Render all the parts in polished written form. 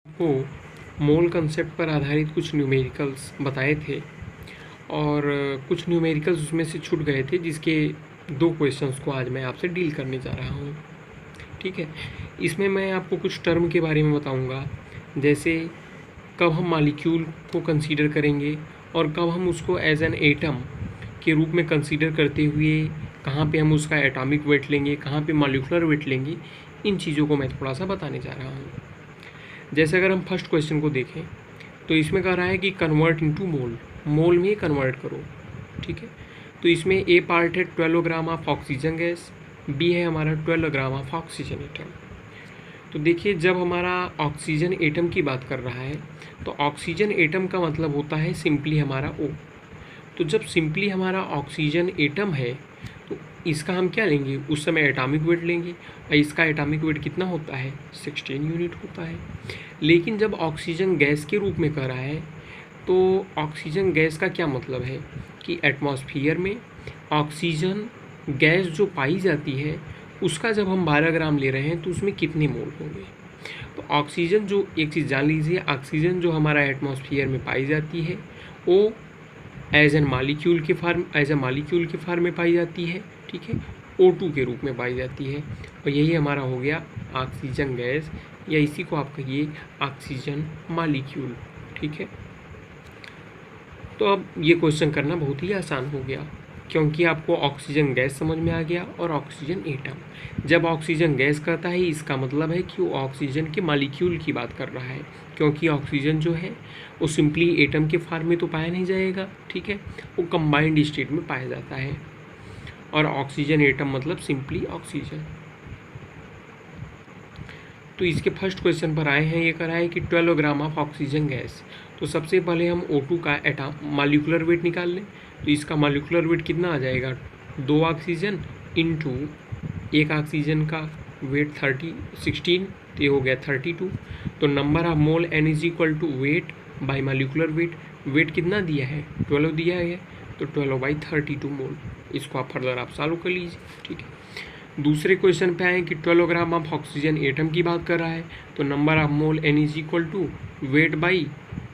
को मोल कंसेप्ट पर आधारित कुछ न्यूमेरिकल्स बताए थे और कुछ न्यूमेरिकल्स उसमें से छूट गए थे, जिसके 2 क्वेश्चंस को आज मैं आपसे डील करने जा रहा हूँ। ठीक है, इसमें मैं आपको कुछ टर्म के बारे में बताऊँगा, जैसे कब हम मॉलिक्यूल को कंसीडर करेंगे और कब हम उसको एज एन एटम के रूप में कंसीडर करते हुए कहाँ पे हम उसका एटॉमिक वेट लेंगे, कहाँ पे मॉलिक्यूलर वेट लेंगे। इन चीज़ों को मैं थोड़ा सा बताने जा रहा हूँ। जैसे अगर हम फर्स्ट क्वेश्चन को देखें तो इसमें कह रहा है कि कन्वर्ट इनटू मोल में कन्वर्ट करो। ठीक है, तो इसमें ए पार्ट है 12 gram of oxygen gas, B है हमारा 12 ग्राम ऑफ ऑक्सीजन एटम। तो देखिए, जब हमारा ऑक्सीजन एटम की बात कर रहा है तो ऑक्सीजन एटम का मतलब होता है सिंपली हमारा O। तो जब सिंपली हमारा ऑक्सीजन एटम है तो इसका हम क्या लेंगे, उस समय एटॉमिक वेट लेंगे, और इसका एटॉमिक वेट कितना होता है, 16 यूनिट होता है। लेकिन जब ऑक्सीजन गैस के रूप में कह रहा है तो ऑक्सीजन गैस का क्या मतलब है कि एटमॉस्फेयर में ऑक्सीजन गैस जो पाई जाती है उसका जब हम 12 ग्राम ले रहे हैं तो उसमें कितने मोल होंगे। तो ऑक्सीजन जो, एक चीज़ जान लीजिए, ऑक्सीजन जो हमारा एटमॉस्फेयर में पाई जाती है वो एज ए मॉलिक्यूल के फॉर्म में पाई जाती है। ठीक है, O2 के रूप में पाई जाती है, और यही हमारा हो गया ऑक्सीजन गैस, या इसी को आप कहिए ऑक्सीजन मॉलिक्यूल। ठीक है, तो अब ये क्वेश्चन करना बहुत ही आसान हो गया, क्योंकि आपको ऑक्सीजन गैस समझ में आ गया और ऑक्सीजन एटम। जब ऑक्सीजन गैस कहता है इसका मतलब है कि वो ऑक्सीजन के मॉलिक्यूल की बात कर रहा है, क्योंकि ऑक्सीजन जो है वो सिंपली एटम के फॉर्म में तो पाया नहीं जाएगा। ठीक है, वो कंबाइंड स्टेट में पाया जाता है, और ऑक्सीजन एटम मतलब सिंपली ऑक्सीजन। तो इसके फर्स्ट क्वेश्चन पर आए हैं, ये कह रहा है कि 12 ग्राम ऑफ ऑक्सीजन गैस। तो सबसे पहले हम O2 का मॉलिक्यूलर वेट निकाल लें। तो इसका मॉलिक्यूलर वेट कितना आ जाएगा, 2 ऑक्सीजन इंटू 1 ऑक्सीजन का वेट 16, तो ये हो गया 32। तो number of mole N is equal to weight by molecular weight. Weight कितना दिया है, 12 दिया है, तो 12/32 मोल। इसको आप फर्दर आप सॉल्व कर लीजिए। ठीक है, दूसरे क्वेश्चन पे आए कि 12 ग्राम ऑफ ऑक्सीजन एटम की बात कर रहा है, तो number of mole N is equal to weight by,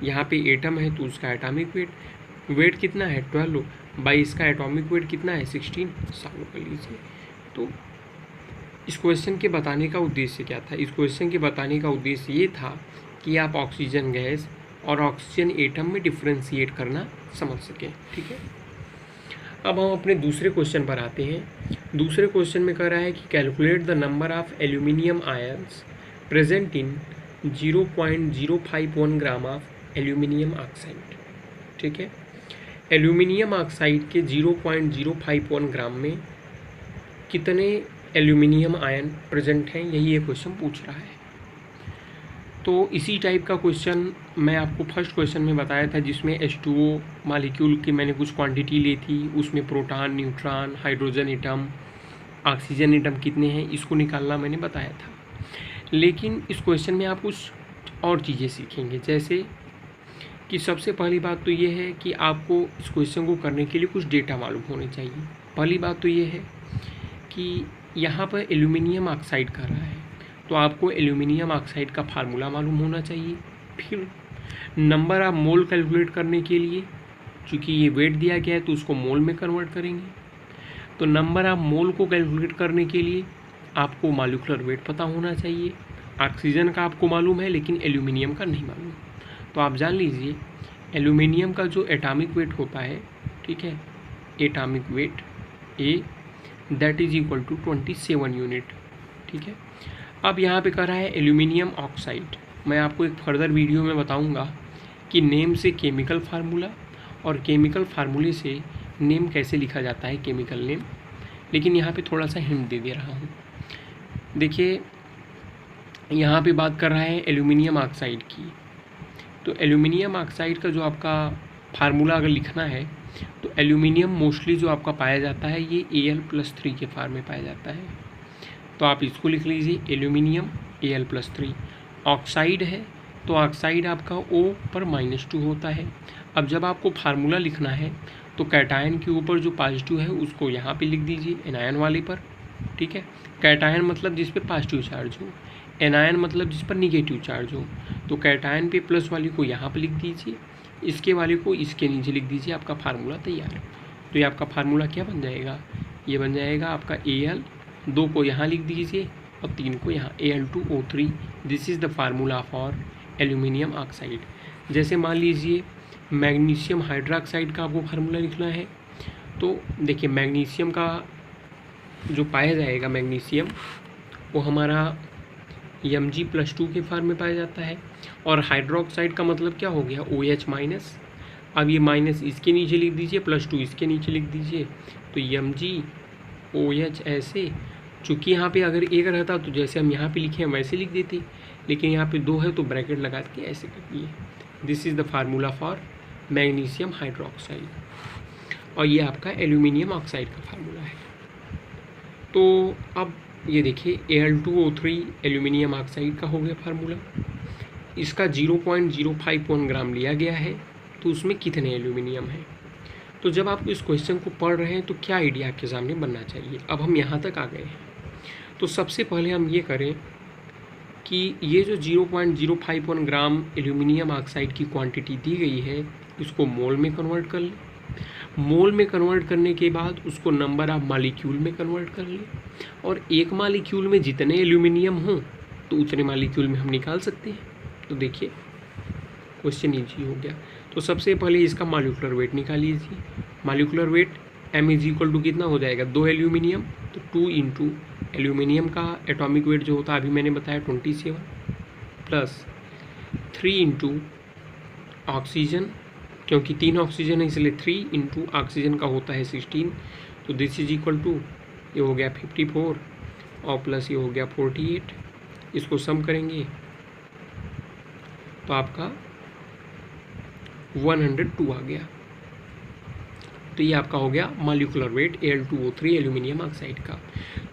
यहाँ पे एटम है तो उसका एटॉमिक वेट, वेट कितना है 12 बाई इसका एटॉमिक वेट कितना है 16। सॉल्व कर लीजिए। तो इस क्वेश्चन के बताने का उद्देश्य क्या था, इस क्वेश्चन के बताने का उद्देश्य ये था कि आप ऑक्सीजन गैस और ऑक्सीजन एटम में डिफ्रेंशिएट करना समझ सकें। ठीक है, अब हम अपने दूसरे क्वेश्चन पर आते हैं। दूसरे क्वेश्चन में कह रहा है कि calculate the number of aluminium ions present in 0.051 gram of aluminium oxide. ठीक है, एल्यूमिनियम ऑक्साइड के 0.051 ग्राम में कितने एल्यूमिनियम आयन प्रेजेंट हैं, यही ये क्वेश्चन पूछ रहा है। तो इसी टाइप का क्वेश्चन मैं आपको फर्स्ट क्वेश्चन में बताया था, जिसमें H2O मॉलिक्यूल की मैंने कुछ क्वांटिटी ली थी, उसमें proton, neutron, hydrogen atom, oxygen atom कितने हैं, इसको निकालना मैंने बताया था। लेकिन इस क्वेश्चन में आप कुछ और चीज़ें सीखेंगे, जैसे कि सबसे पहली बात तो ये है कि आपको इस क्वेश्चन को करने के लिए कुछ डेटा मालूम होने चाहिए। पहली बात तो ये है कि यहाँ पर एल्यूमिनियम ऑक्साइड कर रहा है, तो आपको एल्यूमिनियम ऑक्साइड का फार्मूला मालूम होना चाहिए। फिर नंबर ऑफ मोल कैलकुलेट करने के लिए, चूँकि ये वेट दिया गया है तो उसको मोल में कन्वर्ट करेंगे। तो नंबर ऑफ मोल को कैलकुलेट करने के लिए आपको मॉलिक्यूलर वेट पता होना चाहिए। ऑक्सीजन का आपको मालूम है लेकिन एल्यूमिनियम का नहीं मालूम। तो आप जान लीजिए एल्यूमिनियम का जो एटॉमिक वेट होता है, ठीक है, atomic weight A that is equal to 27 unit. ठीक है, अब यहाँ पे कह रहा है एल्यूमिनियम ऑक्साइड। मैं आपको एक फर्दर वीडियो में बताऊँगा कि नेम से केमिकल फार्मूला और केमिकल फार्मूले से नेम कैसे लिखा जाता है, केमिकल नेम। लेकिन यहाँ पे थोड़ा सा हिंट दे रहा हूँ। देखिए, यहाँ पे बात कर रहा है एल्यूमिनियम ऑक्साइड की। तो एल्यूमिनियम ऑक्साइड का जो आपका फार्मूला अगर लिखना है तो एल्यूमिनियम मोस्टली जो आपका पाया जाता है ये Al+3 के फॉर्म में पाया जाता है। तो आप इसको लिख लीजिए, एल्यूमिनियम Al+3। ऑक्साइड है तो ऑक्साइड आपका O पर -2 होता है। अब जब आपको फार्मूला लिखना है तो कैटायन के ऊपर जो पॉजिटिव है उसको यहाँ पे लिख दीजिए एनायन वाले पर। ठीक है, कैटायन मतलब जिस पे पॉजिटिव चार्ज हो, एनायन मतलब जिस पर निगेटिव चार्ज हो। तो कैटायन पे प्लस वाली को यहाँ पर लिख दीजिए, इसके वाले को इसके नीचे लिख दीजिए, आपका फार्मूला तैयार है। तो ये आपका फार्मूला क्या बन जाएगा, ये बन जाएगा आपका Al, 2 को यहाँ लिख दीजिए और 3 को यहाँ, Al2O3। This is the formula for aluminium oxide. जैसे मान लीजिए मैग्नीशियम हाइड्रोक्साइड का आपको फार्मूला लिखना है, तो देखिए मैग्नीशियम का जो पाया जाएगा मैग्नीशियम, वो हमारा Mg+2 के फॉर्म में पाया जाता है। और हाइड्रोक्साइड का मतलब क्या हो गया, OH माइनस। अब ये माइनस इसके नीचे लिख दीजिए, +2 इसके नीचे लिख दीजिए, तो MgOH ऐसे। चूँकि यहाँ पे अगर एक रहता तो जैसे हम यहाँ पे लिखे हैं वैसे लिख देते, लेकिन यहाँ पे 2 है तो ब्रैकेट लगा के ऐसे कर दिए। This is the formula for magnesium hydroxide, और ये आपका एल्यूमिनियम ऑक्साइड का फार्मूला है। तो अब ये देखिए Al2O3 एल्यूमिनियम ऑक्साइड का हो गया फार्मूला। इसका 0.051 ग्राम लिया गया है, तो उसमें कितने एल्यूमिनियम है। तो जब आप इस क्वेश्चन को पढ़ रहे हैं तो क्या आइडिया आपके सामने बनना चाहिए। अब हम यहाँ तक आ गए हैं, तो सबसे पहले हम ये करें कि ये जो 0.051 ग्राम एल्यूमिनियम ऑक्साइड की क्वांटिटी दी गई है, इसको मोल में कन्वर्ट कर लें। मोल में कन्वर्ट करने के बाद उसको नंबर ऑफ मॉलिक्यूल में कन्वर्ट कर लें, और एक मॉलिक्यूल में जितने एल्यूमिनियम हों तो उतने मॉलिक्यूल में हम निकाल सकते हैं। तो देखिए क्वेश्चन ईजी हो गया। तो सबसे पहले इसका मॉलिक्यूलर वेट निकाल लीजिए। मॉलिक्यूलर वेट M = कितना हो जाएगा, 2 एल्यूमिनियम, तो 2 इंटू एल्यूमिनियम का एटॉमिक वेट जो होता है अभी मैंने बताया 27, प्लस 3 इंटू ऑक्सीजन, क्योंकि 3 ऑक्सीजन है इसलिए 3 इंटू ऑक्सीजन का होता है 16, तो दिस इज इक्वल टू, ये हो गया 54 और प्लस ये हो गया 48। इसको सम करेंगे तो आपका 102 आ गया। तो ये आपका हो गया molecular weight Al2O3 aluminium oxide का।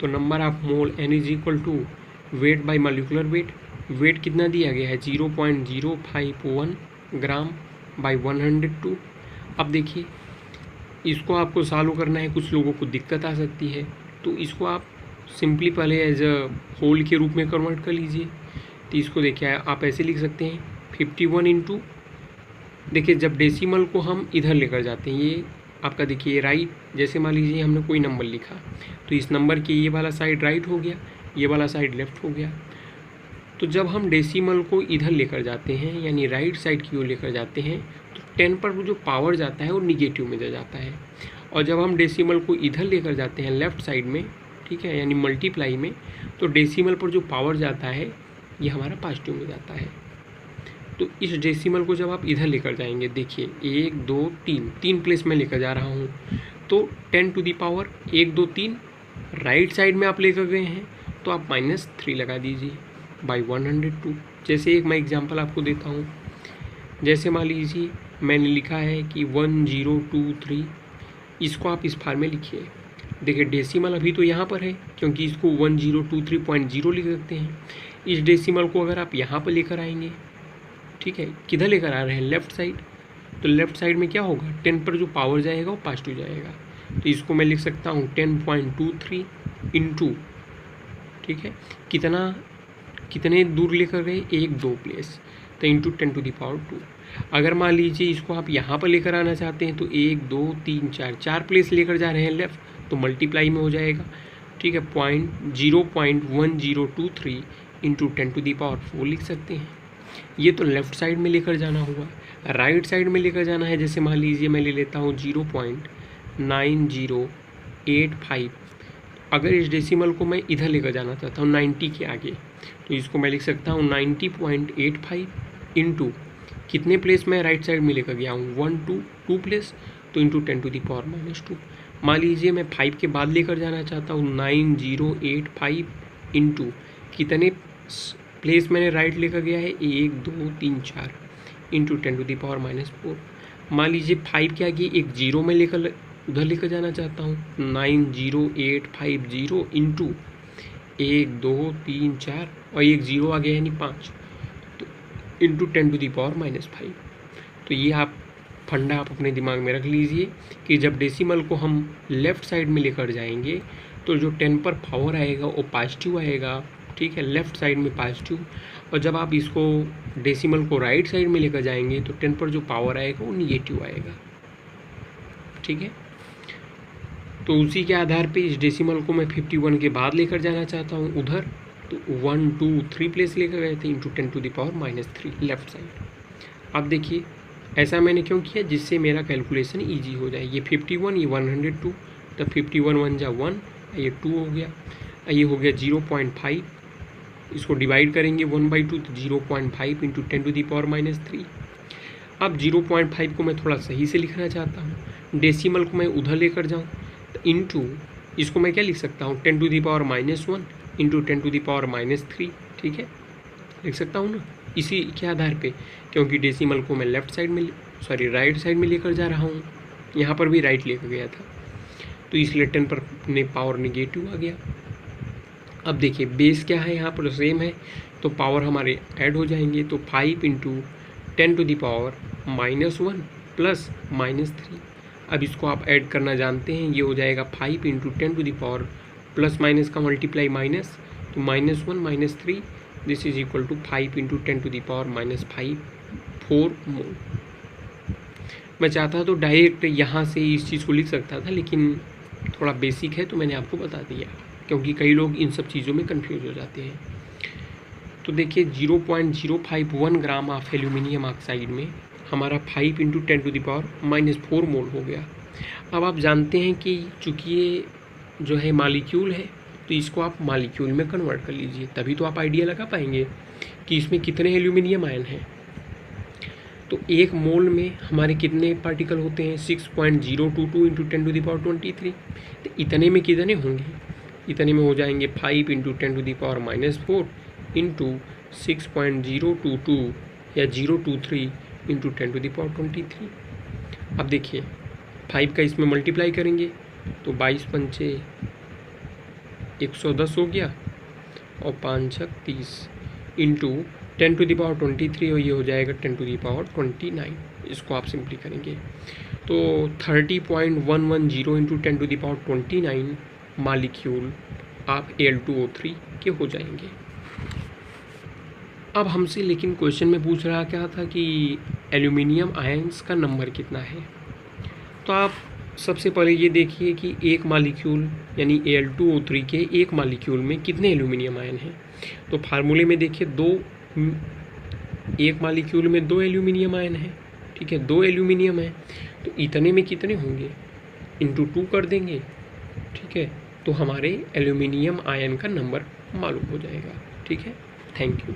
तो number of mole N = weight by molecular weight. Weight कितना दिया गया है, 0.051 ग्राम बाय 102। अब देखिए इसको आपको सॉल्व करना है, कुछ लोगों को दिक्कत आ सकती है, तो इसको आप सिंपली पहले एज अ होल के रूप में कन्वर्ट कर लीजिए। तो इसको देखिए आप ऐसे लिख सकते हैं 51 इंटू, देखिए जब डेसिमल को हम इधर लेकर जाते हैं, ये आपका देखिए राइट, जैसे मान लीजिए हमने कोई नंबर लिखा तो इस नंबर के ये वाला साइड राइट हो गया, ये वाला साइड लेफ्ट हो गया। तो जब हम डेसिमल को इधर लेकर जाते हैं यानी राइट साइड की ओर लेकर जाते हैं, तो 10 पर जो पावर जाता है वो निगेटिव में जाता है, और जब हम डेसिमल को इधर लेकर जाते हैं लेफ़्ट साइड में, ठीक है, यानी मल्टीप्लाई में, तो डेसिमल पर जो पावर जाता है ये हमारा पॉजिटिव में जाता है। तो इस डेसिमल को जब आप इधर लेकर जाएंगे, देखिए 1 2 3 प्लेस में लेकर जा रहा हूँ, तो 10 to the power 1 2 3 right side में आप लेकर गए हैं, तो आप -3 लगा दीजिए बाई 102। जैसे एक मैं एग्जांपल आपको देता हूँ, जैसे मान लीजिए मैंने लिखा है कि 1023, इसको आप इस फार्म में लिखिए। देखिए डेसिमल अभी तो यहाँ पर है क्योंकि इसको 1023.0 लिख सकते हैं। इस डेसिमल को अगर आप यहाँ पर लेकर आएंगे, ठीक है, किधर लेकर आ रहे हैं, लेफ़्ट साइड, तो लेफ़्ट साइड में क्या होगा, 10 पर जो पावर जाएगा वो पॉजिटिव जाएगा। तो इसको मैं लिख सकता हूँ 10.23 इंटू, ठीक है, कितने दूर लेकर गए, 1 2 प्लेस, तो इंटू 10 टू दी पावर 2। अगर मान लीजिए इसको आप यहाँ पर लेकर आना चाहते हैं तो 1 2 3 4 प्लेस लेकर जा रहे हैं लेफ़्ट, तो मल्टीप्लाई में हो जाएगा, ठीक है, 0.1023 इंटू 10 टू दी पावर 4 लिख सकते हैं। ये तो लेफ़्ट साइड में लेकर जाना हुआ। राइट साइड में लेकर जाना है, जैसे मान लीजिए मैं ले लेता हूँ 0.9085। अगर इस डेसिमल को मैं इधर लेकर जाना चाहता हूँ 90 के आगे, तो इसको मैं लिख सकता हूँ 90.85 इंटू कितने प्लेस मैं राइट साइड में लेकर गया हूँ, 1 2 प्लेस, तो इंटू 10 टू दी पावर -2। मान लीजिए मैं 5 के बाद लेकर जाना चाहता हूँ 9085 इंटू कितने प्लेस मैंने राइट लेकर गया है, 1 2 3 4 इंटू 10 टू दी पावर -4। मान लीजिए 5 के आगे एक 0 में लेकर उधर लेकर जाना चाहता हूँ, 90850 इंटू 1 2 3 4 और एक 0 आ गया यानी 5, तो इंटू 10 टू दी पावर -5। तो ये आप फंडा आप अपने दिमाग में रख लीजिए कि जब डेसिमल को हम लेफ़्ट साइड में लेकर जाएंगे तो जो 10 पर पावर आएगा वो पॉजिटिव आएगा, ठीक है, लेफ़्ट साइड में पॉजिटिव, और जब आप इसको डेसिमल को राइट साइड में लेकर जाएंगे तो 10 पर जो पावर आएगा वो निगेटिव आएगा, ठीक है। तो उसी के आधार पे इस डेसिमल को मैं 51 के बाद लेकर जाना चाहता हूँ उधर, तो 1 2 3 प्लेस लेकर गए थे इंटू 10⁻³ लेफ्ट साइड। अब देखिए ऐसा मैंने क्यों किया, जिससे मेरा कैलकुलेशन ईजी हो जाए। ये 51, ये 102, तब 51 1 जा 1, ये 2 हो गया, ये हो गया 0.5, इसको डिवाइड करेंगे 1/2 तो 0.5 इंटू 10⁻³ अब 0.5 को मैं थोड़ा सही से लिखना चाहता हूँ, डेसिमल को मैं उधर लेकर जाऊँ तो इंटू इसको मैं क्या लिख सकता हूँ 10⁻⁻1 इंटू 10⁻⁻3, ठीक है, लिख सकता हूँ ना इसी के आधार पे, क्योंकि डेसिमल को मैं लेफ़्ट साइड में राइट साइड में लेकर जा रहा हूँ, यहाँ पर भी राइट लेकर गया था, तो इसलिए 10 पर पावर निगेटिव आ गया। अब देखिए बेस क्या है, यहाँ पर सेम है, तो पावर हमारे ऐड हो जाएंगे, तो 5 इंटू 10⁻⁻1 प्लस -3। अब इसको आप ऐड करना जानते हैं, ये हो जाएगा 5 इंटू 10⁻, प्लस माइनस का मल्टीप्लाई माइनस, तो -1 -3, this is equal to 5 into 10⁻⁻5 4 मोल। मैं चाहता तो डायरेक्ट यहाँ से इस चीज़ को लिख सकता था, लेकिन थोड़ा बेसिक है तो मैंने आपको बता दिया, क्योंकि कई लोग इन सब चीज़ों में कंफ्यूज हो जाते हैं। तो देखिए 0.051 ग्राम ऑफ एल्यूमिनियम ऑक्साइड में हमारा 5 इंटू 10⁻⁻4 मोल हो गया। अब आप जानते हैं कि चूँकि ये जो है मालिक्यूल है, तो इसको आप मालिक्यूल में कन्वर्ट कर लीजिए, तभी तो आप आइडिया लगा पाएंगे कि इसमें कितने एल्यूमिनियम आयन हैं। तो एक मोल में हमारे कितने पार्टिकल होते हैं, 6.022 इंटू 10⁻23, तो इतने में कितने होंगे, इतने में हो जाएंगे 5 इंटू 10⁻⁻4 इंटू 6.022 या 023 इंटू 10⁻23। अब देखिए 5 का इसमें मल्टीप्लाई करेंगे तो 22 पंचे 110 हो गया और 5 छक 30 इंटू 10⁻23 और ये हो जाएगा 10⁻29। इसको आप सिंपली करेंगे तो 30.110 इंटू 10⁻29 मालिक्यूल आप Al2O3 के हो जाएंगे। अब हमसे लेकिन क्वेश्चन में पूछ रहा क्या था कि एल्यूमिनियम आयंस का नंबर कितना है। तो आप सबसे पहले ये देखिए कि एक मालिक्यूल यानी Al2O3 के एक मालिक्यूल में कितने एल्यूमिनियम आयन हैं। तो फार्मूले में देखिए एक मालिक्यूल में 2 एल्यूमिनियम आयन हैं, ठीक है, 2 एल्यूमिनियम है, तो इतने में कितने होंगे, इंटू 2 कर देंगे, ठीक है, तो हमारे एल्यूमिनियम आयन का नंबर मालूम हो जाएगा, ठीक है। Thank you.